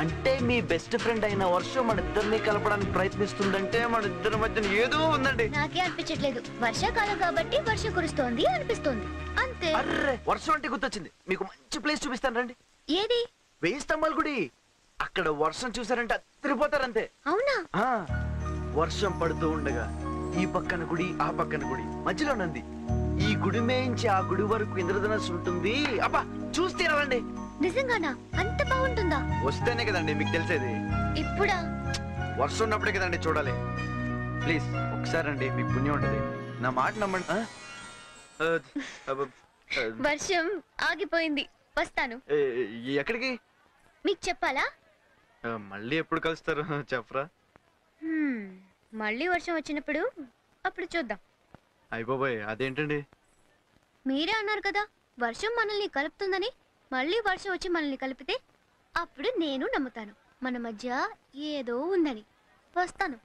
అంటే మీ best friend అయిన వర్షం మన ఇద్దరిని కలపడానికి ప్రయత్నిస్తుందంటే మన ఇద్దరి మధ్య ఏదో ఉందండి. నాకే అనిపించట్లేదు. వర్షాకాలం కాబట్టి వర్షం కురుస్తోంది అనిపిస్తోంది అంతే. అర్రే వర్షం అంటే గుర్తొచ్చింది. మీకు మంచి ప్లేస్ చూపిస్తాను రండి. ఏది? 1000 స్తంభాల గుడి. అక్కడ వర్షం చూసారంటే అదిరిపోతారంతే. అవునా? వర్షం పడుతూ ఉండగా ఈ పక్కన గుడి ఆ పక్కన గుడి మధ్యలో నంది. ఈ గుడి మేయించి ఆ గుడి వరకు ఇంద్రధనస్సు ఉంటుంది. అబ్బా చూస్తే రండి. నిజంగానా? అంత బాగుంటుందా? వస్తేనే కదండి మీకు తెలిసేది. ఇప్పుడా? వర్షం ఉన్నప్పుడే కదండి చూడాలి. ప్లీజ్ ఒకసారి అండి, మీకు పుణ్యం ఉంటది. నా మాట నమ్మండి. వర్షం ఆగిపోయింది, వస్తాను. ఎక్కడికి? మీకు చెప్పాలా? మళ్ళీ ఎప్పుడు కలుస్తారు చెప్పరా? మళ్ళీ వర్షం వచ్చినప్పుడు అప్పుడు చూద్దాం. అయిపోయి అదేంటండి? మీరే అన్నారు కదా వర్షం మనల్ని కలుపుతుందని. మళ్ళీ వర్షం వచ్చి మనల్ని కలిపితే అప్పుడు నేను నమ్ముతాను మన మధ్య ఏదో ఉందని. వస్తాను.